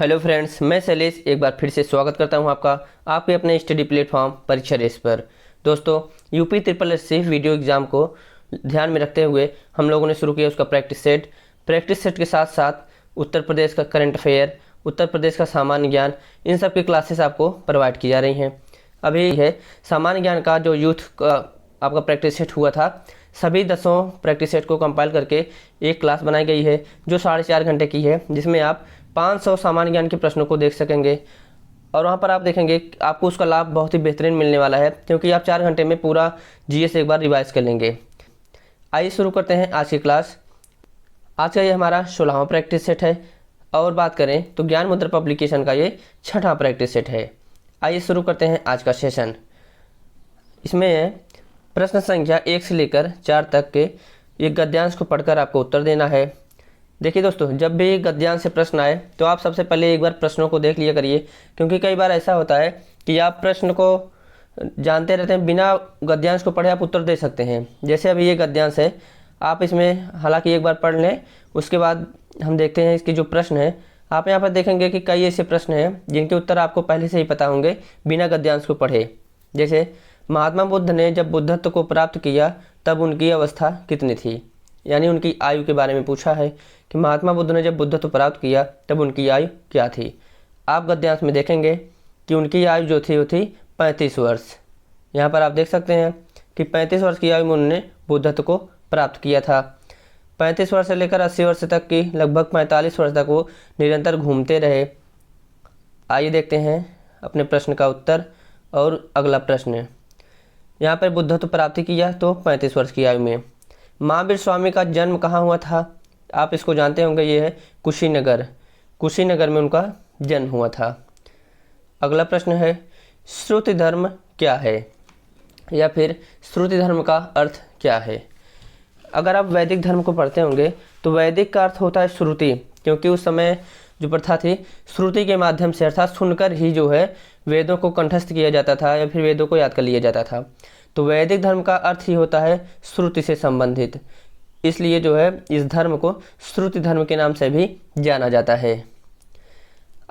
Hello friends, मैं शैलेश एक बार फिर से स्वागत करता हूं आपका आपके अपने स्टडी प्लेटफॉर्म परीक्षा रेस पर। दोस्तों, UP triple S C video exam को ध्यान में रखते हुए हम लोगों ने शुरू किया उसका प्रैक्टिस सेट के साथ साथ उत्तर प्रदेश का करंट अफेयर, उत्तर प्रदेश का सामान्य ज्ञान, इन सब की क्लासेस आपको प्रोवाइड की जा रही हैं। अभी है सामान्य ज्ञान का जो यूथ का आपका प्रैक्टिस सेट हुआ था, सभी 10 प्रैक्टिस सेट को कंपाइल करके एक क्लास बनाई गई है जो 4.5 घंटे की है, जिसमें आप 500 सामान्य ज्ञान के प्रश्नों को देख सकेंगे। और वहाँ पर आप देखेंगे आपको उसका लाभ बहुत ही बेहतरीन मिलने वाला है, क्योंकि आप 4 घंटे में पूरा जीएस एक बार रिवाइज कर लेंगे। आइए शुरू करते हैं आज की क्लास। आज का ये हमारा 16वां प्रैक्टिस सेट है और बात करें तो ज्ञान मुद्रा पब्लिकेशन का ये 6वां प्रैक्टिस सेट है। आइए शुरू करते हैं आज का सेशन। इसमें प्रश्न संख्या 1 से लेकर 4 तक के ये गद्यांश को पढ़कर आपको उत्तर देना है। देखिए दोस्तों, जब भी गद्यांश से प्रश्न आए तो आप सबसे पहले एक बार प्रश्नों को देख लिया करिए, क्योंकि कई बार ऐसा होता है कि आप प्रश्न को जानते रहते हैं, बिना गद्यांश को पढ़े आप उत्तर दे सकते हैं। जैसे अभी ये गद्यांश है, आप इसमें हालांकि एक बार पढ़ लें, उसके बाद हम देखते हैं इसके जो प्रश्न है। आप यहाँ पर देखेंगे कि कई ऐसे प्रश्न हैं जिनके उत्तर आपको पहले से ही पता होंगे बिना गद्यांश को पढ़े। जैसे महात्मा बुद्ध ने जब बुद्धत्व को प्राप्त किया तब उनकी अवस्था कितनी थी, यानी उनकी आयु के बारे में पूछा है कि महात्मा बुद्ध ने जब बुद्धत्व प्राप्त किया तब उनकी आयु क्या थी। आप गद्यांश में देखेंगे कि उनकी आयु जो थी वो थी 35 वर्ष। यहाँ पर आप देख सकते हैं कि 35 वर्ष की आयु में उन्होंने बुद्धत्व को प्राप्त किया था। 35 वर्ष से लेकर 80 वर्ष तक की लगभग 45 वर्ष तक वो निरंतर घूमते रहे। आइए देखते हैं अपने प्रश्न का उत्तर। और अगला प्रश्न, यहाँ पर बुद्धत्व प्राप्ति किया तो 35 वर्ष की आयु में। महावीर स्वामी का जन्म कहाँ हुआ था? आप इसको जानते होंगे, ये है कुशीनगर। कुशीनगर में उनका जन्म हुआ था। अगला प्रश्न है, श्रुति धर्म क्या है, या फिर श्रुति धर्म का अर्थ क्या है? अगर आप वैदिक धर्म को पढ़ते होंगे तो वैदिक का अर्थ होता है श्रुति, क्योंकि उस समय जो प्रथा थी श्रुति के माध्यम से, अर्थात सुनकर ही जो है वेदों को कंठस्थ किया जाता था या फिर वेदों को याद कर लिया जाता था। तो वैदिक धर्म का अर्थ ही होता है श्रुति से संबंधित, इसलिए जो है इस धर्म को श्रुति धर्म के नाम से भी जाना जाता है।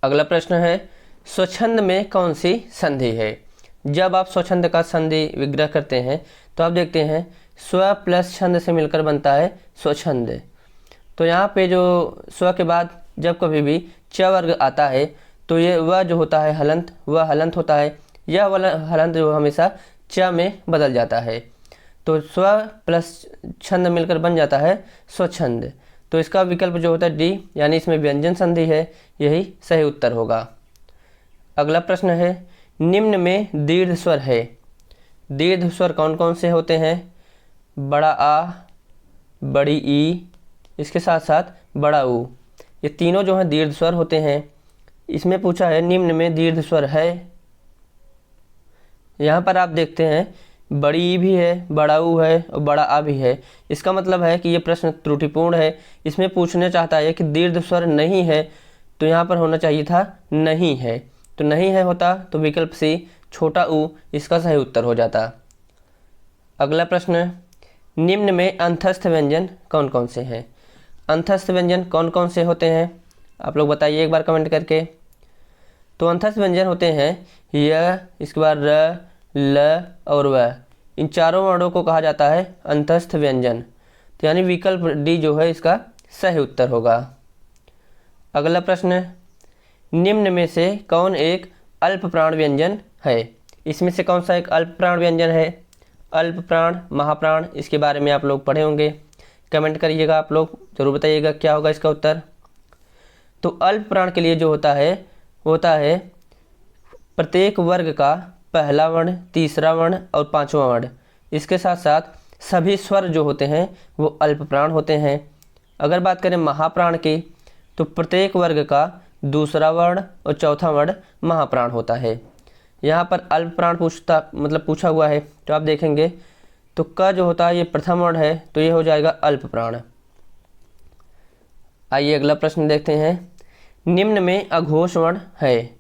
अगला प्रश्न है, स्वच्छंद में कौन सी संधि है? जब आप स्वच्छंद का संधि विग्रह करते हैं तो आप देखते हैं स्व प्लस छंद से मिलकर बनता है स्वच्छंद। तो यहाँ पे जो स्व के बाद जब कभी भी च वर्ग आता है तो ये वह जो होता है हलंत, वह हलंत होता है। यह वाला हलंत जो हमेशा च में बदल जाता है, तो स्व प्लस छंद मिलकर बन जाता है स्वच्छंद। तो इसका विकल्प जो होता है डी, यानी इसमें व्यंजन संधि है, यही सही उत्तर होगा। अगला प्रश्न है, निम्न में दीर्घ स्वर है। दीर्घ स्वर कौन कौन से होते हैं? बड़ा आ, बड़ी ई, इसके साथ साथ बड़ा ऊ, ये तीनों जो हैं दीर्घ स्वर होते हैं। इसमें पूछा है निम्न में दीर्घ स्वर है। यहाँ पर आप देखते हैं बड़ी ई भी है, बड़ा ऊ है और बड़ा आ भी है। इसका मतलब है कि ये प्रश्न त्रुटिपूर्ण है। इसमें पूछना चाहता है कि दीर्घ स्वर नहीं है, तो यहाँ पर होना चाहिए था नहीं है। तो नहीं है होता तो विकल्प सी छोटा ऊ इसका सही उत्तर हो जाता। अगला प्रश्न, निम्न में अंतस्थ व्यंजन कौन कौन से हैं? अंतस्थ व्यंजन कौन कौन से होते हैं आप लोग बताइए एक बार कमेंट करके। तो अंतस्थ व्यंजन होते हैं य, इसके बाद र, ल और व। इन चारों वर्णों को कहा जाता है अंतस्थ व्यंजन। तो यानी विकल्प डी जो है इसका सही उत्तर होगा। अगला प्रश्न, निम्न में से कौन एक अल्प प्राण व्यंजन है? इसमें से कौन सा एक अल्प प्राण व्यंजन है? अल्प प्राण, महाप्राण, इसके बारे में आप लोग पढ़े होंगे। कमेंट करिएगा, आप लोग जरूर बताइएगा क्या होगा इसका उत्तर। तो अल्प प्राण के लिए जो होता है प्रत्येक वर्ग का पहला वर्ण, तीसरा वर्ण और पांचवा वर्ण, इसके साथ साथ सभी स्वर जो होते हैं वो अल्प प्राण होते हैं। अगर बात करें महाप्राण की तो प्रत्येक वर्ग का दूसरा वर्ण और चौथा वर्ण महाप्राण होता है। यहाँ पर अल्प प्राण पूछा हुआ है, तो आप देखेंगे तो क जो होता है ये प्रथम वर्ण है, तो ये हो जाएगा अल्प प्राण। आइए अगला प्रश्न देखते हैं, निम्न में अघोष वर्ण है।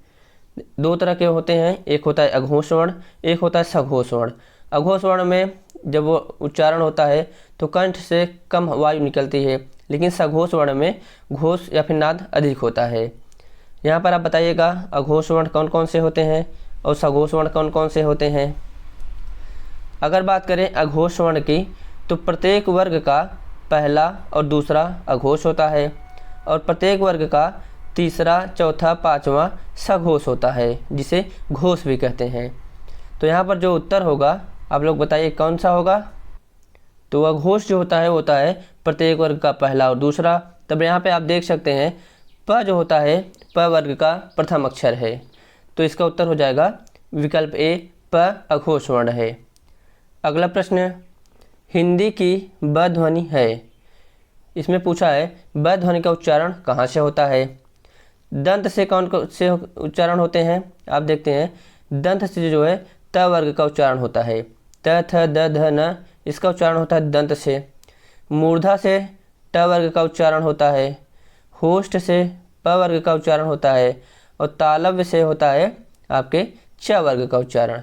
दो तरह के होते हैं, एक होता है अघोष वर्ण, एक होता है सघोष वर्ण। अघोष वर्ण में जब वो उच्चारण होता है तो कंठ से कम वायु निकलती है, लेकिन सघोष वर्ण में घोष या फिर नाद अधिक होता है। यहाँ पर आप बताइएगा अघोष वर्ण कौन कौन से होते हैं और सघोष वर्ण कौन कौन से होते हैं। अगर बात करें अघोष वर्ण की तो प्रत्येक वर्ग का पहला और दूसरा अघोष होता है और प्रत्येक वर्ग का तीसरा, चौथा, पांचवा सघोष होता है, जिसे घोष भी कहते हैं। तो यहाँ पर जो उत्तर होगा आप लोग बताइए कौन सा होगा। तो अघोष जो होता है वो होता है प्रत्येक वर्ग का पहला और दूसरा। तब यहाँ पे आप देख सकते हैं प जो होता है प वर्ग का प्रथम अक्षर है, तो इसका उत्तर हो जाएगा विकल्प ए, प अघोष वर्ण है। अगला प्रश्न, हिंदी की ब ध्वनि है। इसमें पूछा है ब ध्वनि का उच्चारण कहाँ से होता है। दंत से कौन से उच्चारण होते हैं, आप देखते हैं दंत से जो है त वर्ग का उच्चारण होता है, त थ द ध न, इसका उच्चारण होता है दंत से। मूर्धा से ट वर्ग का उच्चारण होता है, होष्ठ से प वर्ग का उच्चारण होता है और तालव्य से होता है आपके च वर्ग का उच्चारण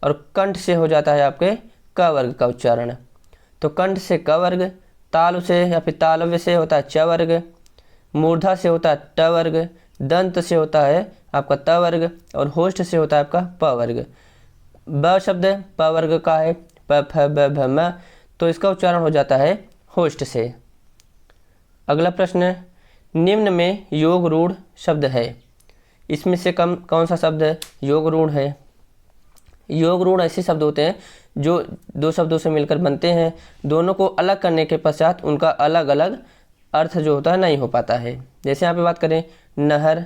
और कंठ से हो जाता है आपके क वर्ग का उच्चारण। तो कंठ से क वर्ग, तालु से या फिर तालव्य से होता है च वर्ग, मूर्धा से होता है ट वर्ग, दंत से होता है आपका त वर्ग और होष्ठ से होता है आपका प वर्ग। ब शब्द प वर्ग का है, प फ ब भ म, तो इसका उच्चारण हो जाता है होष्ठ से। अगला प्रश्न, निम्न में योग रूढ़ शब्द है। इसमें से कौन सा शब्द योग रूढ़ है। योग रूढ़ ऐसे शब्द होते हैं जो दो शब्दों से मिलकर बनते हैं, दोनों को अलग करने के पश्चात उनका अलग अलग अर्थ जो होता है नहीं हो पाता है। जैसे यहाँ पे बात करें नहर,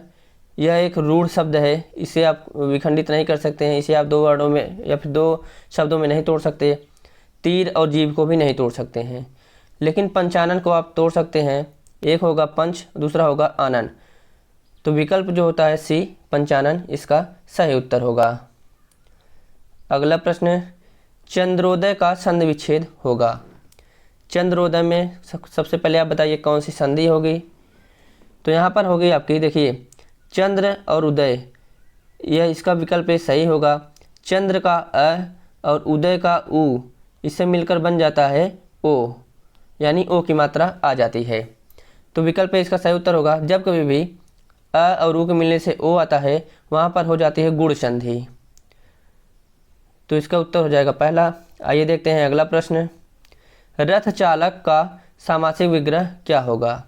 यह एक रूढ़ शब्द है, इसे आप विखंडित नहीं कर सकते हैं, इसे आप दो वर्डों में या फिर दो शब्दों में नहीं तोड़ सकते। तीर और जीभ को भी नहीं तोड़ सकते हैं, लेकिन पंचानन को आप तोड़ सकते हैं। एक होगा पंच, दूसरा होगा आनन। तो विकल्प जो होता है सी, पंचानन, इसका सही उत्तर होगा। अगला प्रश्न, चंद्रोदय का संधि विच्छेद होगा। चंद्रोदय में सबसे पहले आप बताइए कौन सी संधि होगी। तो यहाँ पर होगी आपकी, देखिए चंद्र और उदय, यह इसका विकल्प सही होगा। चंद्र का अ और उदय का उ, इससे मिलकर बन जाता है ओ, यानी ओ की मात्रा आ जाती है। तो विकल्प इसका सही उत्तर होगा। जब कभी भी अ और उ के मिलने से ओ आता है वहाँ पर हो जाती है गुण संधि। तो इसका उत्तर हो जाएगा पहला। आइए देखते हैं अगला प्रश्न, रथ चालक का सामासिक विग्रह क्या होगा।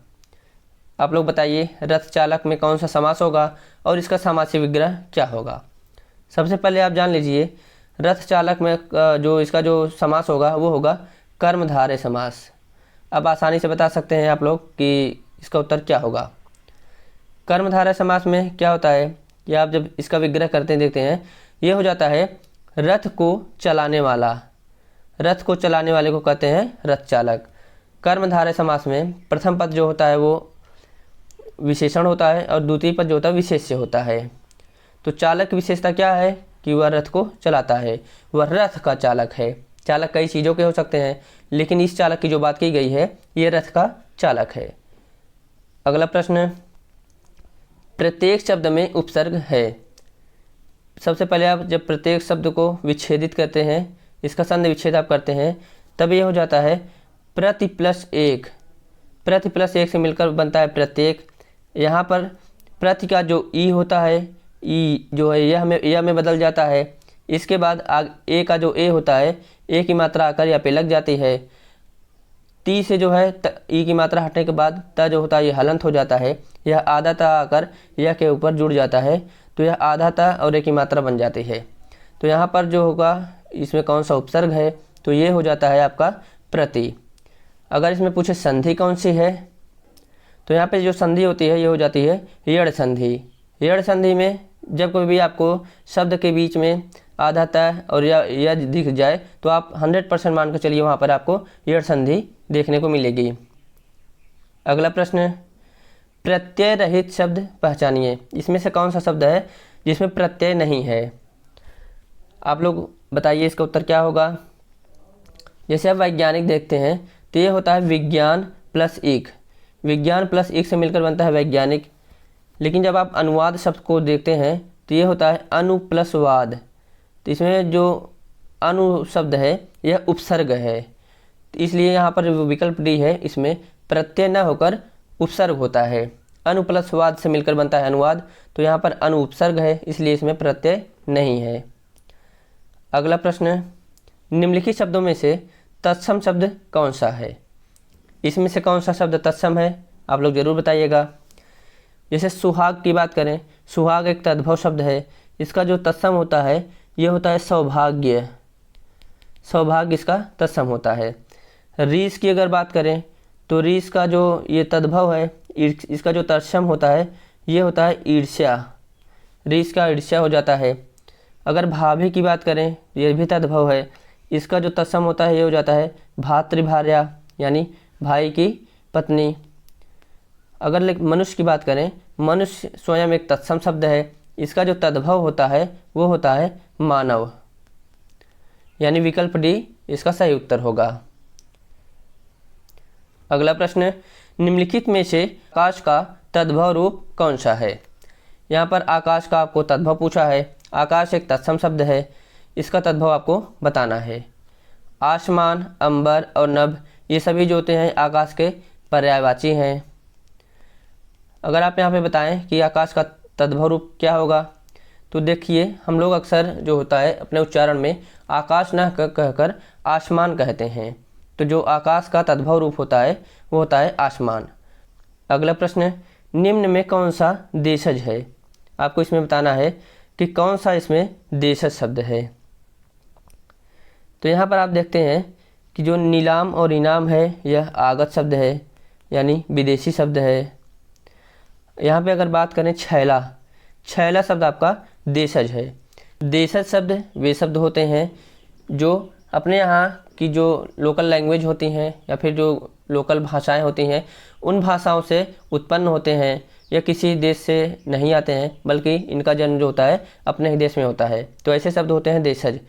आप लोग बताइए रथ चालक में कौन सा समास होगा और इसका सामासिक विग्रह क्या होगा। सबसे पहले आप जान लीजिए रथ चालक में जो इसका जो समास होगा वो होगा कर्मधारय समास। अब आसानी से बता सकते हैं आप लोग कि इसका उत्तर क्या होगा। कर्मधारय समास में क्या होता है कि आप जब इसका विग्रह करते देखते हैं, ये हो जाता है रथ को चलाने वाला। रथ को चलाने वाले को कहते हैं रथ चालक। कर्मधारय समास में प्रथम पद जो होता है वो विशेषण होता है और द्वितीय पद जो होता है विशेष्य होता है। तो चालक की विशेषता क्या है कि वह रथ को चलाता है, वह रथ का चालक है। चालक कई चीज़ों के हो सकते हैं, लेकिन इस चालक की जो बात की गई है ये रथ का चालक है। अगला प्रश्न, प्रत्येक शब्द में उपसर्ग है। सबसे पहले आप जब प्रत्येक शब्द को विच्छेदित करते हैं, इसका संधि विच्छेद आप करते हैं, तब ये हो जाता है प्रति प्लस एक। प्रति प्लस एक से मिलकर बनता है प्रत्येक। यहाँ पर प्रति का जो ई होता है, ई जो है यह में बदल जाता है। इसके बाद ए का जो ए होता है, ए की मात्रा आकर यहाँ पे लग जाती है। ती से जो है ई की मात्रा हटने के बाद त जो होता है ये हलंत हो जाता है, यह आधा ता आकर यह के ऊपर जुड़ जाता है, तो यह आधा ता और ए की मात्रा बन जाती है। तो यहाँ पर जो होगा इसमें कौन सा उपसर्ग है, तो ये हो जाता है आपका प्रति। अगर इसमें पूछे संधि कौन सी है, तो यहाँ पे जो संधि होती है ये हो जाती है यड़ संधि। यड़ संधि में जब कभी भी आपको शब्द के बीच में आधा त और या दिख जाए तो आप 100% मान कर चलिए वहाँ पर आपको यड़ संधि देखने को मिलेगी। अगला प्रश्न, प्रत्यय रहित शब्द पहचानिए। इसमें से कौन सा शब्द है जिसमें प्रत्यय नहीं है। आप लोग बताइए इसका उत्तर क्या होगा। जैसे आप वैज्ञानिक देखते हैं तो ये होता है विज्ञान प्लस एक। विज्ञान प्लस एक से मिलकर बनता है वैज्ञानिक। लेकिन जब आप अनुवाद शब्द को देखते हैं तो ये होता है अनु प्लस वाद। तो इसमें जो अनु शब्द है यह उपसर्ग है, तो इसलिए यहाँ पर विकल्प डी है, इसमें प्रत्यय न होकर उपसर्ग होता है। अनु प्लस वाद से मिलकर बनता है अनुवाद, तो यहाँ पर अनु उपसर्ग है इसलिए इसमें प्रत्यय नहीं है। अगला प्रश्न, निम्नलिखित शब्दों में से तत्सम शब्द कौन सा है? इसमें से कौन सा शब्द तत्सम है आप लोग जरूर बताइएगा। जैसे सुहाग की बात करें, सुहाग एक तद्भव शब्द है, इसका जो तत्सम होता है ये होता है सौभाग्य, सौभाग्य इसका तत्सम होता है। रीस की अगर बात करें तो रीस का जो ये तद्भव है इसका जो तत्सम होता है ये होता है ईर्ष्या, रीस का ईर्ष्या हो जाता है। अगर भाभी की बात करें ये भी तद्भव है, इसका जो तत्सम होता है ये हो जाता है भातृभार्या यानी भाई की पत्नी। अगर मनुष्य की बात करें, मनुष्य स्वयं एक तत्सम शब्द है, इसका जो तद्भव होता है वो होता है मानव, यानी विकल्प डी इसका सही उत्तर होगा। अगला प्रश्न, निम्नलिखित में से आकाश का तद्भव रूप कौन सा है? यहाँ पर आकाश का आपको तद्भव पूछा है। आकाश एक तत्सम शब्द है, इसका तद्भव आपको बताना है। आसमान, अंबर और नभ ये सभी जो होते हैं आकाश के पर्यायवाची हैं। अगर आप यहाँ पे बताएं कि आकाश का तद्भव रूप क्या होगा, तो देखिए हम लोग अक्सर जो होता है अपने उच्चारण में आकाश न कहकर आसमान कहते हैं, तो जो आकाश का तद्भव रूप होता है वो होता है आसमान। अगला प्रश्न, निम्न में कौन सा देशज है? आपको इसमें बताना है कि कौन सा इसमें देशज शब्द है। तो यहाँ पर आप देखते हैं कि जो नीलाम और इनाम है यह आगत शब्द है यानी विदेशी शब्द है। यहाँ पे अगर बात करें छैला, छैला शब्द आपका देशज है। देशज शब्द वे शब्द होते हैं जो अपने यहाँ की जो लोकल लैंग्वेज होती हैं या फिर जो लोकल भाषाएं होती हैं उन भाषाओं से उत्पन्न होते हैं या किसी देश से नहीं आते हैं, बल्कि इनका जन्म जो होता है अपने ही देश में होता है, तो ऐसे शब्द होते हैं देशज।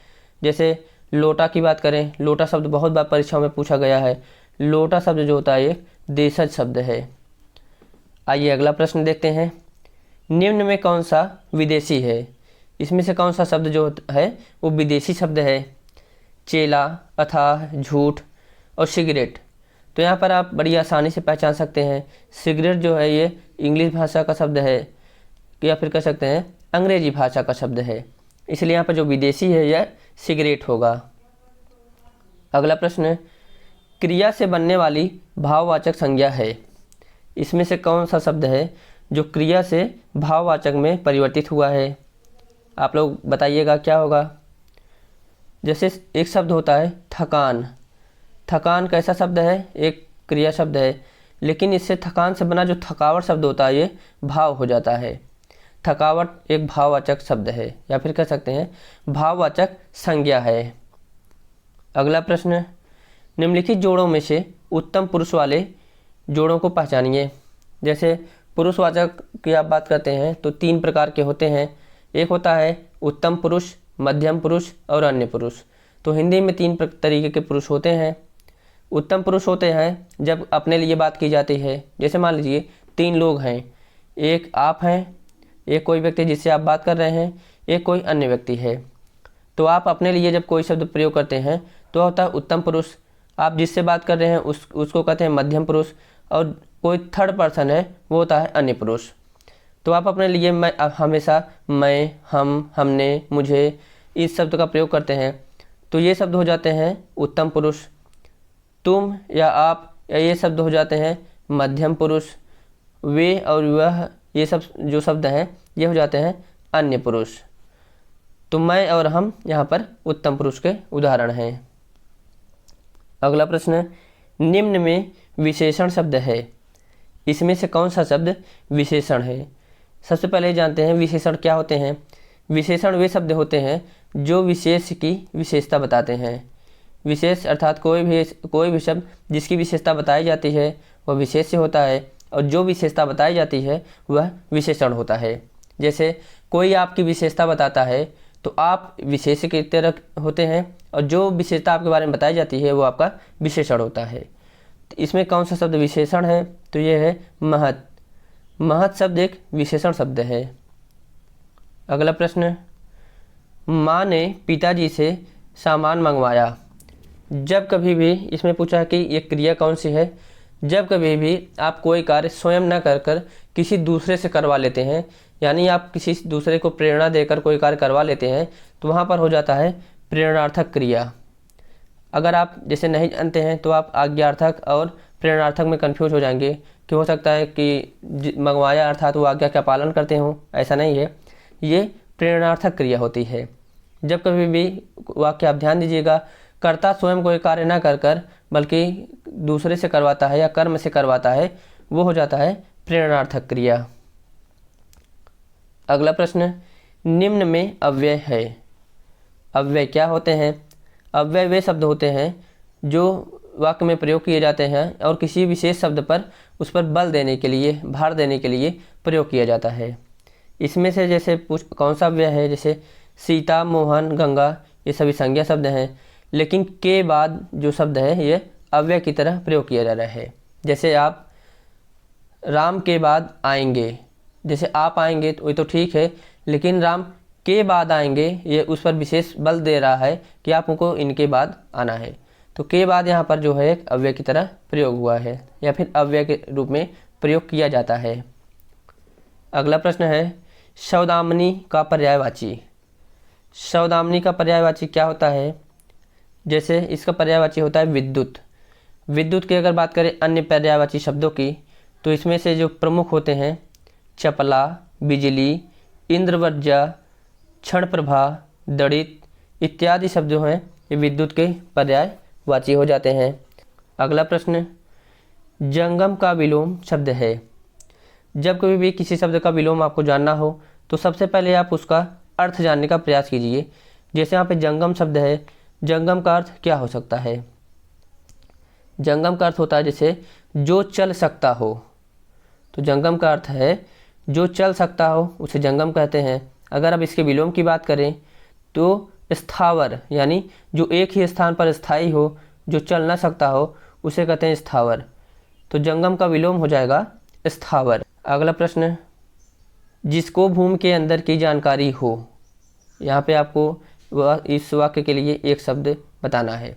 जैसे लोटा की बात करें, लोटा शब्द बहुत बार परीक्षाओं में पूछा गया है, लोटा शब्द जो होता है ये देशज शब्द है। आइए अगला प्रश्न देखते हैं, निम्न में कौन सा विदेशी है? इसमें से कौन सा शब्द जो है वो विदेशी शब्द है? चेला, अथाह, झूठ और सिगरेट। तो यहाँ पर आप बड़ी आसानी से पहचान सकते हैं, सिगरेट जो है ये इंग्लिश भाषा का शब्द है या फिर कह सकते हैं अंग्रेजी भाषा का शब्द है, इसलिए यहाँ पर जो विदेशी है यह सिगरेट होगा। अगला प्रश्न, क्रिया से बनने वाली भाववाचक संज्ञा है। इसमें से कौन सा शब्द है जो क्रिया से भाववाचक में परिवर्तित हुआ है? आप लोग बताइएगा क्या होगा। जैसे एक शब्द होता है थकान, थकान कैसा शब्द है? एक क्रिया शब्द है, लेकिन इससे थकान से बना जो थकावट शब्द होता है ये भाव हो जाता है। थकावट एक भाववाचक शब्द है या फिर कह सकते हैं भाववाचक संज्ञा है। अगला प्रश्न, निम्नलिखित जोड़ों में से उत्तम पुरुष वाले जोड़ों को पहचानिए। जैसे पुरुषवाचक की आप बात करते हैं तो 3 प्रकार के होते हैं, एक होता है उत्तम पुरुष, मध्यम पुरुष और अन्य पुरुष। तो हिंदी में 3 तरीके के पुरुष होते हैं। उत्तम पुरुष होते हैं जब अपने लिए बात की जाती है, जैसे मान लीजिए 3 लोग हैं, एक आप हैं, एक कोई व्यक्ति जिससे आप बात कर रहे हैं, एक कोई अन्य व्यक्ति है। तो आप अपने लिए जब कोई शब्द प्रयोग करते हैं तो होता है उत्तम पुरुष, आप जिससे बात कर रहे हैं उसको कहते हैं मध्यम पुरुष, और कोई थर्ड पर्सन है वो होता है अन्य पुरुष। तो आप अपने लिए हमेशा मैं, हम, हमने, मुझे इस शब्द का प्रयोग करते हैं, तो ये शब्द हो जाते हैं उत्तम पुरुष। तुम या आप या ये शब्द हो जाते हैं मध्यम पुरुष। वे और वह ये सब जो शब्द हैं ये हो जाते हैं अन्य पुरुष। तो मैं और हम यहाँ पर उत्तम पुरुष के उदाहरण हैं। अगला प्रश्न, निम्न में विशेषण शब्द है, इसमें से कौन सा शब्द विशेषण है? सबसे पहले जानते हैं विशेषण क्या होते हैं। विशेषण वे शब्द होते हैं जो विशेष की विशेषता बताते हैं। विशेष अर्थात कोई भी शब्द जिसकी विशेषता बताई जाती है वह विशेष्य होता है, और जो विशेषता बताई जाती है वह विशेषण होता है। जैसे कोई आपकी विशेषता बताता है तो आप विशेष की तरह होते हैं, और जो विशेषता आपके बारे में बताई जाती है वो आपका विशेषण होता है। तो इसमें कौन सा शब्द विशेषण है? तो ये है महत्। महत् शब्द एक विशेषण शब्द है। अगला प्रश्न, माँ ने पिताजी से सामान मंगवाया। जब कभी भी इसमें पूछा है कि ये क्रिया कौन सी है, जब कभी भी आप कोई कार्य स्वयं न कर कर किसी दूसरे से करवा लेते हैं, यानी आप किसी दूसरे को प्रेरणा देकर कोई कार्य करवा लेते हैं, तो वहाँ पर हो जाता है प्रेरणार्थक क्रिया। अगर आप जैसे नहीं जानते हैं तो आप आज्ञार्थक और प्रेरणार्थक में कंफ्यूज हो जाएंगे कि हो सकता है कि मंगवाया अर्थात वो आज्ञा का पालन करते हों, ऐसा नहीं है। ये प्रेरणार्थक क्रिया होती है। जब कभी भी वाक्य आप ध्यान दीजिएगा, कर्ता स्वयं कोई कार्य ना कर कर बल्कि दूसरे से करवाता है या कर्म से करवाता है, वो हो जाता है प्रेरणार्थक क्रिया। अगला प्रश्न, निम्न में अव्यय है। अव्यय क्या होते हैं? अव्यय वे शब्द होते हैं जो वाक्य में प्रयोग किए जाते हैं और किसी विशेष शब्द पर उस पर बल देने के लिए, भार देने के लिए प्रयोग किया जाता है। इसमें से जैसे कौन सा अव्यय है? जैसे सीता, मोहन, गंगा, ये सभी संज्ञा शब्द हैं, लेकिन के बाद जो शब्द है ये अव्यय की तरह प्रयोग किया जा रहा है। जैसे आप राम के बाद आएंगे, जैसे आप आएंगे तो ये तो ठीक है, लेकिन राम के बाद आएंगे ये उस पर विशेष बल दे रहा है कि आपको इनके बाद आना है। तो के बाद यहाँ पर जो है एक अव्यय की तरह प्रयोग हुआ है या फिर अव्यय के रूप में प्रयोग किया जाता है। अगला प्रश्न है, शब्दामनी का पर्यायवाची। शब्दामनी का पर्यायवाची क्या होता है? जैसे इसका पर्यायवाची होता है विद्युत। विद्युत की अगर बात करें अन्य पर्यायवाची शब्दों की, तो इसमें से जो प्रमुख होते हैं चपला, बिजली, इंद्रवज्जा, क्षण प्रभा, दड़ित इत्यादि शब्द जो हैं ये विद्युत के पर्यायवाची हो जाते हैं। अगला प्रश्न, जंगम का विलोम शब्द है। जब कभी भी किसी शब्द का विलोम आपको जानना हो तो सबसे पहले आप उसका अर्थ जानने का प्रयास कीजिए। जैसे यहाँ पे जंगम शब्द है, जंगम का अर्थ क्या हो सकता है? जंगम का अर्थ होता है जैसे जो चल सकता हो, तो जंगम का अर्थ है जो चल सकता हो उसे जंगम कहते हैं। अगर अब इसके विलोम की बात करें तो स्थावर, यानी जो एक ही स्थान पर स्थायी हो, जो चल ना सकता हो, उसे कहते हैं स्थावर। तो जंगम का विलोम हो जाएगा स्थावर। अगला प्रश्न, जिसको भूमि के अंदर की जानकारी हो। यहाँ पे आपको इस वाक्य के लिए एक शब्द बताना है।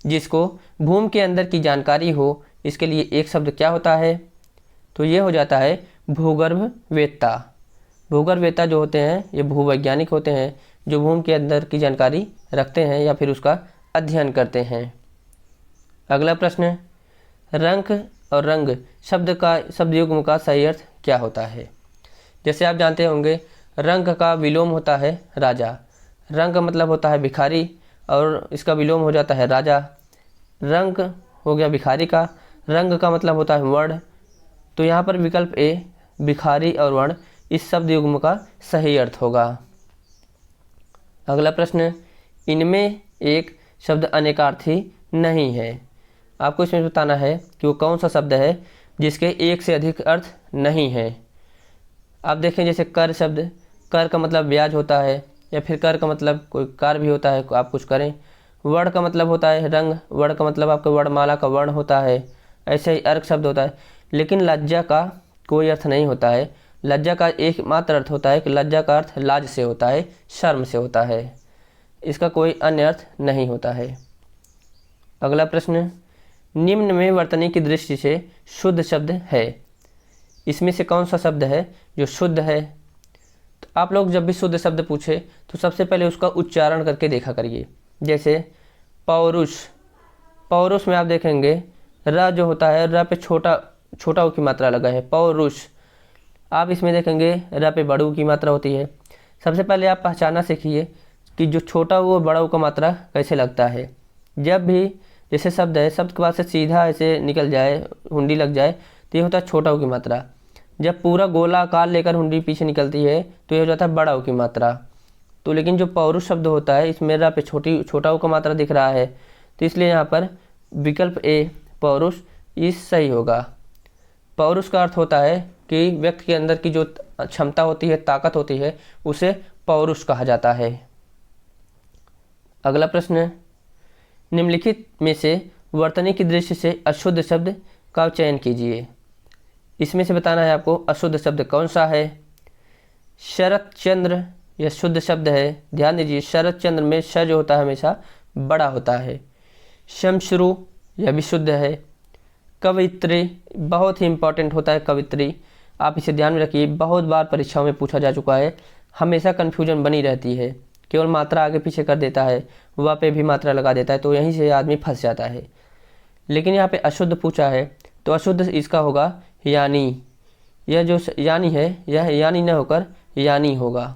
जिसको भूमि के अंदर की जानकारी हो, इसके लिए एक शब्द क्या होता है? तो ये हो जाता है भूगर्भवेत्ता। भूगर्भवेत्ता जो होते हैं ये भूवैज्ञानिक होते हैं जो भूमि के अंदर की जानकारी रखते हैं या फिर उसका अध्ययन करते हैं। अगला प्रश्न, रंक और रंग शब्द युग्म का सही अर्थ क्या होता है? जैसे आप जानते होंगे रंग का विलोम होता है राजा। रंग का मतलब होता है भिखारी और इसका विलोम हो जाता है राजा। रंग हो गया भिखारी का, रंग का मतलब होता है वर्ण। तो यहाँ पर विकल्प ए भिखारी और वर्ण इस शब्द युग्म का सही अर्थ होगा। अगला प्रश्न, इनमें एक शब्द अनेकार्थी नहीं है। आपको इसमें बताना है कि वो कौन सा शब्द है जिसके एक से अधिक अर्थ नहीं है। आप देखें जैसे कर शब्द, कर का मतलब ब्याज होता है या फिर कर का मतलब कोई कार्य भी होता है, आप कुछ करें। वर्ण का मतलब होता है रंग, वर्ण का मतलब आपका वर्णमाला का वर्ण होता है। ऐसे ही अर्क शब्द होता है। लेकिन लज्जा का कोई अर्थ नहीं होता है। लज्जा का एकमात्र अर्थ होता है कि लज्जा का अर्थ लाज से होता है, शर्म से होता है। इसका कोई अन्य अर्थ नहीं होता है। अगला प्रश्न, निम्न में वर्तनी की दृष्टि से शुद्ध शब्द है। इसमें से कौन सा शब्द है जो शुद्ध है? तो आप लोग जब भी शुद्ध शब्द पूछे तो सबसे पहले उसका उच्चारण करके देखा करिए। जैसे पौरुष, पौरुष में आप देखेंगे र जो होता है र पे छोटा ऊ की मात्रा लगा है, पौरुष। आप इसमें देखेंगे र पे बड़ू की मात्रा होती है। सबसे पहले आप पहचानना सीखिए कि जो छोटा ऊ और बड़ा ऊ का मात्रा कैसे लगता है। जब भी जैसे शब्द है, शब्द के बाद से सीधा ऐसे निकल जाए, हुंडी लग जाए, तो ये होता है छोटा ऊ की मात्रा। जब पूरा गोला आकार लेकर हुंडी पीछे निकलती है तो ये हो जाता है बड़ा ऊ की मात्रा। तो लेकिन जो पौरुष शब्द होता है इसमें र पे छोटा ऊ का मात्रा दिख रहा है, तो इसलिए यहाँ पर विकल्प ए पौरुष इस सही होगा। पौरुष का अर्थ होता है कि व्यक्ति के अंदर की जो क्षमता होती है, ताकत होती है, उसे पौरुष कहा जाता है। अगला प्रश्न, निम्नलिखित में से वर्तनी की दृष्टि से अशुद्ध शब्द का चयन कीजिए। इसमें से बताना है आपको अशुद्ध शब्द कौन सा है। शरत चंद्र यह शुद्ध शब्द है। ध्यान दीजिए शरत चंद्र में श जो होता है हमेशा बड़ा होता है। शमश्रु यह भी शुद्ध है। कवित्री बहुत ही इम्पोर्टेंट होता है कवित्री, आप इसे ध्यान में रखिए, बहुत बार परीक्षाओं में पूछा जा चुका है, हमेशा कन्फ्यूजन बनी रहती है, केवल मात्रा आगे पीछे कर देता है, वह पे भी मात्रा लगा देता है, तो यहीं से आदमी फंस जाता है। लेकिन यहाँ पे अशुद्ध पूछा है तो अशुद्ध इसका होगा यानी, यह जो यानी है यह यानी न होकर यानी होगा।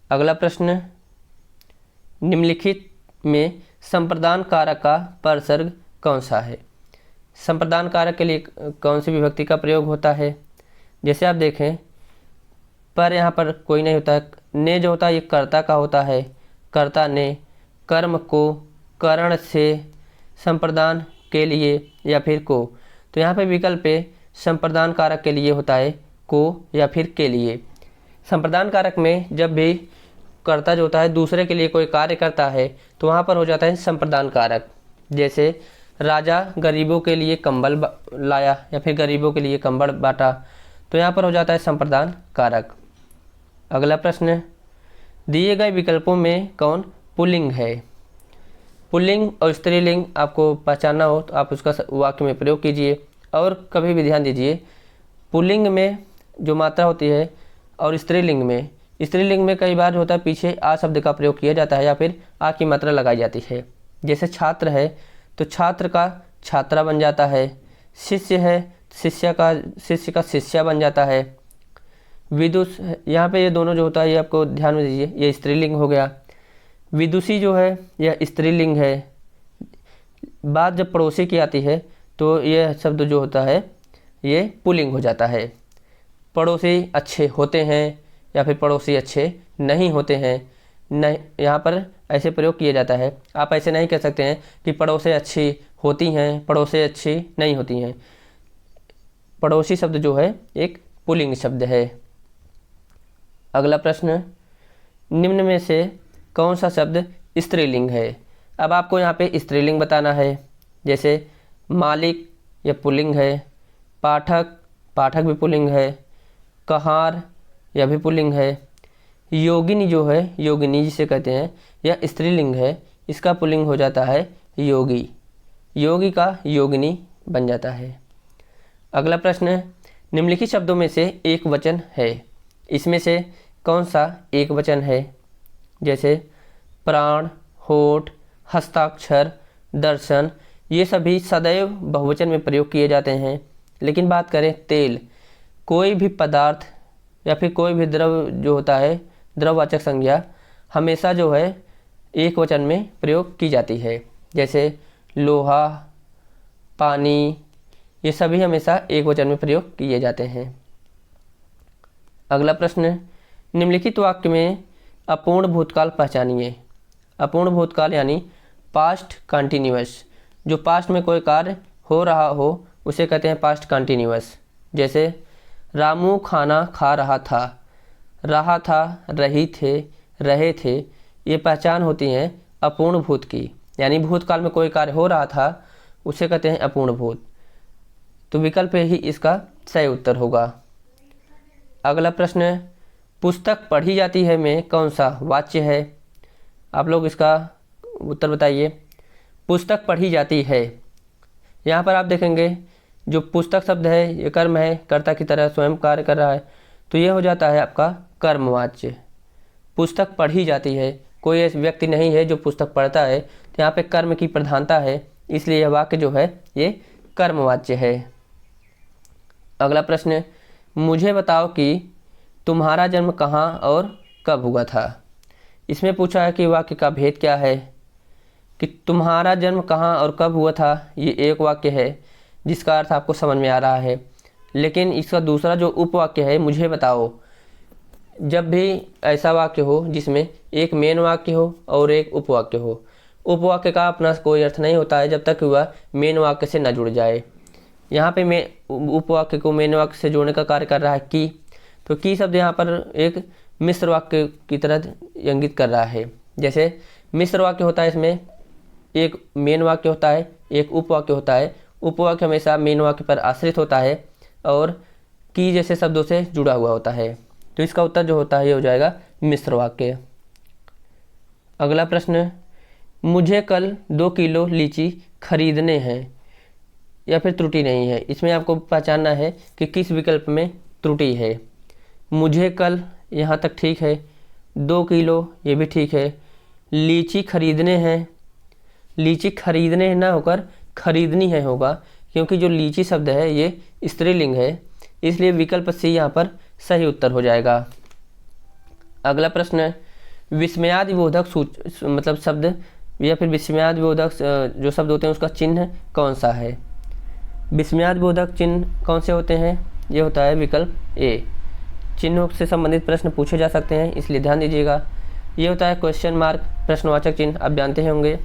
अगला प्रश्न, निम्नलिखित में संप्रदान कारक का परसर्ग कौन सा है? संप्रदान कारक के लिए कौन सी विभक्ति का प्रयोग होता है? जैसे आप देखें, पर यहाँ पर कोई नहीं होता है, ने जो होता है ये कर्ता का होता है, कर्ता ने, कर्म को, करण से, संप्रदान के लिए या फिर को, तो यहाँ पे विकल्प पे संप्रदान कारक के लिए होता है को या फिर के लिए। संप्रदान कारक में जब भी कर्ता जो होता है दूसरे के लिए कोई कार्य करता है तो वहाँ पर हो जाता है संप्रदान कारक। जैसे राजा गरीबों के लिए कंबल लाया या फिर गरीबों के लिए कंबल बांटा, तो यहाँ पर हो जाता है संप्रदान कारक। अगला प्रश्न, दिए गए विकल्पों में कौन पुल्लिंग है? पुल्लिंग और स्त्रीलिंग आपको पहचानना हो तो आप उसका वाक्य में प्रयोग कीजिए। और कभी भी ध्यान दीजिए, पुल्लिंग में जो मात्रा होती है और स्त्रीलिंग में कई बार होता है पीछे आ शब्द का प्रयोग किया जाता है या फिर आ की मात्रा लगाई जाती है। जैसे छात्र है तो छात्र का छात्रा बन जाता है, शिष्य है शिष्य का शिष्या बन जाता है, विदुष यहाँ पे ये दोनों जो होता है ये आपको ध्यान में दीजिए, ये स्त्रीलिंग हो गया। विदुषी जो है यह स्त्रीलिंग है। बात जब पड़ोसी की आती है तो यह शब्द जो होता है ये पुल्लिंग हो जाता है। पड़ोसी अच्छे होते हैं या फिर पड़ोसी अच्छे नहीं होते हैं, नहीं यहाँ पर ऐसे प्रयोग किया जाता है। आप ऐसे नहीं कह सकते हैं कि पड़ोसी अच्छी होती हैं, पड़ोसी अच्छी नहीं होती हैं। पड़ोसी शब्द जो है एक पुल्लिंग शब्द है। अगला प्रश्न, निम्न में से कौन सा शब्द स्त्रीलिंग है? अब आपको यहाँ पे स्त्रीलिंग बताना है। जैसे मालिक यह पुल्लिंग है, पाठक भी पुल्लिंग है, कहार यह भी पुल्लिंग है, योगिनी जो है योगिनी जिसे कहते हैं यह स्त्रीलिंग है, इसका पुल्लिंग हो जाता है योगी, योगी का योगिनी बन जाता है। अगला प्रश्न, निम्नलिखित शब्दों में से एक वचन है, इसमें से कौन सा एक वचन है? जैसे प्राण, होठ, हस्ताक्षर, दर्शन, ये सभी सदैव बहुवचन में प्रयोग किए जाते हैं। लेकिन बात करें तेल, कोई भी पदार्थ या फिर कोई भी द्रव जो होता है, द्रववाचक संज्ञा हमेशा जो है एक वचन में प्रयोग की जाती है। जैसे लोहा, पानी, ये सभी हमेशा एक वचन में प्रयोग किए जाते हैं। अगला प्रश्न, निम्नलिखित वाक्य में अपूर्ण भूतकाल पहचानिए। अपूर्ण भूतकाल यानी पास्ट कंटिन्यूअस, जो पास्ट में कोई कार्य हो रहा हो उसे कहते हैं पास्ट कंटिन्यूअस। जैसे रामू खाना खा रहा था, रही थे, रहे थे, ये पहचान होती हैं अपूर्ण भूत की, यानी भूतकाल में कोई कार्य हो रहा था उसे कहते हैं अपूर्ण भूत। तो विकल्प ही इसका सही उत्तर होगा। अगला प्रश्न, पुस्तक पढ़ी जाती है में कौन सा वाच्य है? आप लोग इसका उत्तर बताइए। पुस्तक पढ़ी जाती है, यहाँ पर आप देखेंगे जो पुस्तक शब्द है ये कर्म है, कर्ता की तरह स्वयं कार्य कर रहा है, तो ये हो जाता है आपका कर्मवाच्य। पुस्तक पढ़ी जाती है, कोई ऐसा व्यक्ति नहीं है जो पुस्तक पढ़ता है, तो यहाँ पे कर्म की प्रधानता है, इसलिए यह वाक्य जो है ये कर्मवाच्य है। अगला प्रश्न, मुझे बताओ कि तुम्हारा जन्म कहाँ और कब हुआ था? इसमें पूछा है कि वाक्य का भेद क्या है। कि तुम्हारा जन्म कहाँ और कब हुआ था, ये एक वाक्य है जिसका अर्थ आपको समझ में आ रहा है। लेकिन इसका दूसरा जो उपवाक्य है, मुझे बताओ, जब भी ऐसा वाक्य हो जिसमें एक मेन वाक्य हो और एक उपवाक्य हो, उपवाक्य का अपना कोई अर्थ नहीं होता है जब तक वह मेन वाक्य से न जुड़ जाए। यहाँ पे मैं उपवाक्य को मेन वाक्य से जोड़ने का कार्य कर रहा है की, तो की शब्द यहाँ पर एक मिश्र वाक्य की तरह इंगित कर रहा है। जैसे मिश्र वाक्य होता है, इसमें एक मेन वाक्य होता है, एक उपवाक्य होता है। उपवाक्य हमेशा मेन वाक्य पर आश्रित होता है और की जैसे शब्दों से जुड़ा हुआ होता है, तो इसका उत्तर जो होता है ये हो जाएगा मिश्र वाक्य। अगला प्रश्न, मुझे कल 2 किलो लीची खरीदने हैं, या फिर त्रुटि नहीं है। इसमें आपको पहचानना है कि किस विकल्प में त्रुटि है। मुझे कल यहाँ तक ठीक है, 2 किलो ये भी ठीक है, लीची खरीदने हैं, लीची खरीदने ना होकर खरीदनी है होगा, क्योंकि जो लीची शब्द है ये स्त्रीलिंग है, इसलिए विकल्प सी यहाँ पर सही उत्तर हो जाएगा। अगला प्रश्न है, विस्मयादिबोधक मतलब शब्द या फिर विस्मयादिबोधक जो शब्द होते हैं उसका चिन्ह कौन सा है। विस्मयादिबोधक चिन्ह कौन से होते हैं, ये होता है विकल्प ए। चिन्हों से संबंधित प्रश्न पूछे जा सकते हैं, इसलिए ध्यान दीजिएगा। ये होता है क्वेश्चन मार्क, प्रश्नवाचक चिन्ह, आप जानते ही होंगे।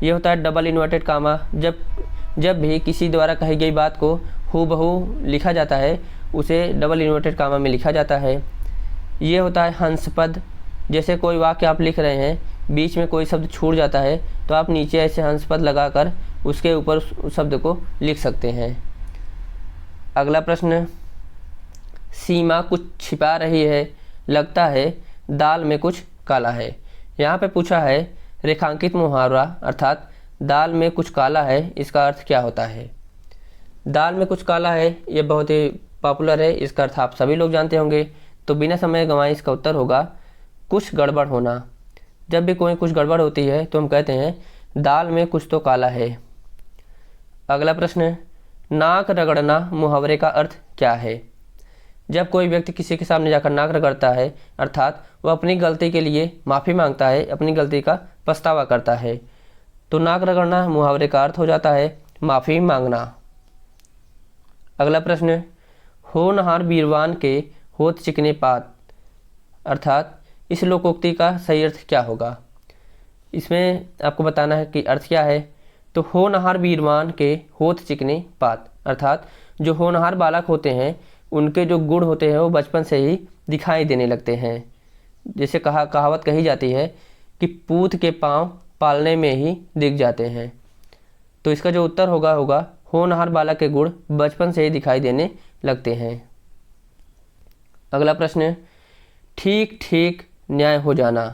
ये होता है डबल इन्वर्टेड कामा, जब भी किसी द्वारा कही गई बात को हूबहू लिखा जाता है उसे डबल इन्वर्टेड कामा में लिखा जाता है। ये होता है हंसपद, जैसे कोई वाक्य आप लिख रहे हैं, बीच में कोई शब्द छूट जाता है तो आप नीचे ऐसे हंसपद लगाकर उसके ऊपर उस शब्द को लिख सकते हैं। अगला प्रश्न, सीमा कुछ छिपा रही है, लगता है दाल में कुछ काला है। यहाँ पे पूछा है रेखांकित मुहावरा अर्थात दाल में कुछ काला है, इसका अर्थ क्या होता है। दाल में कुछ काला है ये बहुत ही पॉपुलर है, इसका अर्थ आप सभी लोग जानते होंगे, तो बिना समय गंवाए इसका उत्तर होगा कुछ गड़बड़ होना। जब भी कोई कुछ गड़बड़ होती है तो हम कहते हैं दाल में कुछ तो काला है। अगला प्रश्न है, नाक रगड़ना मुहावरे का अर्थ क्या है। जब कोई व्यक्ति किसी के सामने जाकर नाक रगड़ता है अर्थात वह अपनी गलती के लिए माफ़ी मांगता है, अपनी गलती का पछतावा करता है, तो नाक रगड़ना मुहावरे का अर्थ हो जाता है माफ़ी मांगना। अगला प्रश्न है, होनहार बीरवान के होत चिकने पात अर्थात इस लोकोक्ति का सही अर्थ क्या होगा। इसमें आपको बताना है कि अर्थ क्या है। तो होनहार बीरवान के होत चिकने पात अर्थात जो होनहार बालक होते हैं उनके जो गुण होते हैं वो बचपन से ही दिखाई देने लगते हैं। जैसे कहावत कही जाती है कि पूत के पाँव पालने में ही दिख जाते हैं, तो इसका जो उत्तर होगा होनहार बालक के गुण बचपन से ही दिखाई देने लगते हैं। अगला प्रश्न है, ठीक ठीक न्याय हो जाना।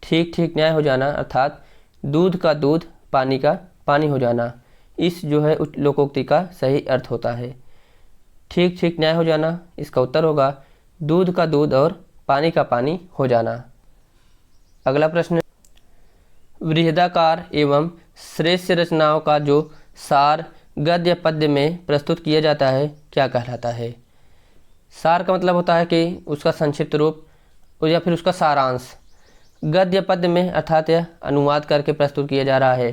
ठीक ठीक न्याय हो जाना अर्थात दूध का दूध पानी का पानी हो जाना, इस जो है लोकोक्ति का सही अर्थ होता है। ठीक ठीक न्याय हो जाना, इसका उत्तर होगा दूध का दूध और पानी का पानी हो जाना। अगला प्रश्न, बृहदाकार एवं श्रेष्ठ रचनाओं का जो सार गद्य पद्य में प्रस्तुत किया जाता है क्या कहलाता है। सार का मतलब होता है कि उसका संक्षिप्त रूप या फिर उसका सारांश। गद्य पद्य में अर्थात यह अनुवाद करके प्रस्तुत किया जा रहा है,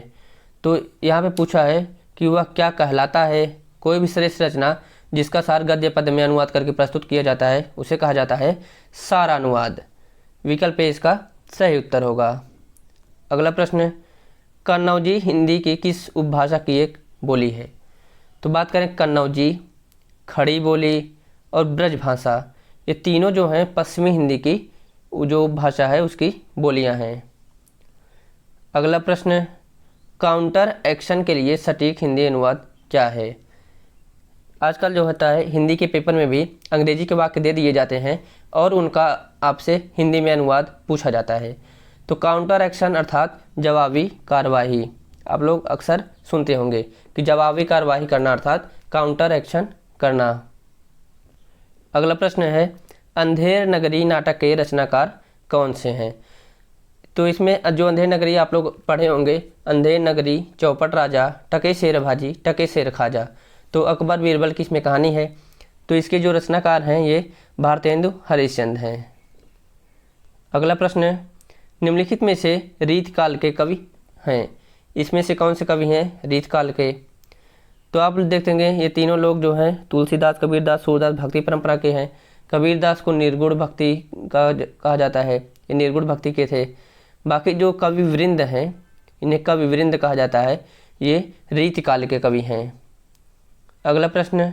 तो यहाँ पे पूछा है कि वह क्या कहलाता है। कोई भी श्रेष्ठ रचना जिसका सार गद्य पद्य में अनुवाद करके प्रस्तुत किया जाता है उसे कहा जाता है सारानुवाद। विकल्प ए इसका सही उत्तर होगा। अगला प्रश्न, कन्नौजी हिंदी की किस उपभाषा की एक बोली है। तो बात करें कन्नौजी, खड़ी बोली और ब्रज भाषा, ये तीनों जो हैं पश्चिमी हिंदी की जो भाषा है उसकी बोलियां हैं। अगला प्रश्न, काउंटर एक्शन के लिए सटीक हिंदी अनुवाद क्या है। आजकल जो होता है हिंदी के पेपर में भी अंग्रेजी के वाक्य दे दिए जाते हैं और उनका आपसे हिंदी में अनुवाद पूछा जाता है। तो काउंटर एक्शन अर्थात जवाबी कार्रवाई, आप लोग अक्सर सुनते होंगे कि जवाबी कार्रवाई करना अर्थात काउंटर एक्शन करना। अगला प्रश्न है, अंधेर नगरी नाटक के रचनाकार कौन से हैं। तो इसमें जो अंधेर नगरी आप लोग पढ़े होंगे, अंधेर नगरी, चौपट राजा, टके शेर भाजी, टके शेर खाजा, तो अकबर बीरबल की इसमें कहानी है। तो इसके जो रचनाकार हैं ये भारतेंदु हरिश्चंद्र हैं। अगला प्रश्न है, निम्नलिखित में से रीतकाल के कवि हैं, इसमें से कौन से कवि हैं रीतकाल के। तो आप देखते होंगे ये तीनों लोग जो हैं तुलसीदास, कबीरदास, सूरदास भक्ति परंपरा के हैं। कबीरदास को निर्गुण भक्ति का कहा जाता है, ये निर्गुण भक्ति के थे। बाकी जो कवि वृंद हैं इन्हें कवि वृंद कहा जाता है, ये रीतकाल के कवि हैं। अगला प्रश्न,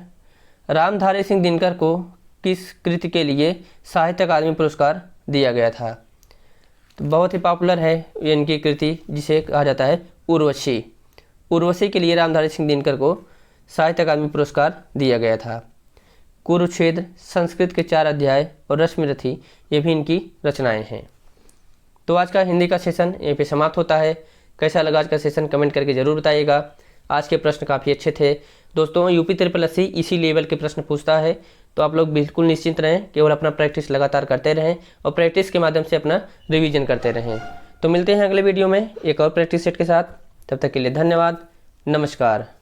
रामधारी सिंह दिनकर को किस कृति के लिए साहित्य अकादमी पुरस्कार दिया गया था। तो बहुत ही पॉपुलर है ये इनकी कृति जिसे कहा जाता है उर्वशी। उर्वशी के लिए रामधारी सिंह दिनकर को साहित्य अकादमी पुरस्कार दिया गया था। कुरुक्षेत्र, संस्कृत के 4 अध्याय और रश्मिरथी ये भी इनकी रचनाएं हैं। तो आज का हिंदी का सेशन यहीं पे समाप्त होता है। कैसा लगा आज का सेशन कमेंट करके ज़रूर बताइएगा। आज के प्रश्न काफ़ी अच्छे थे। दोस्तों यूपी SSSC इसी लेवल के प्रश्न पूछता है, तो आप लोग बिल्कुल निश्चिंत रहें, केवल अपना प्रैक्टिस लगातार करते रहें और प्रैक्टिस के माध्यम से अपना रिवीजन करते रहें। तो मिलते हैं अगले वीडियो में एक और प्रैक्टिस सेट के साथ। तब तक के लिए धन्यवाद, नमस्कार।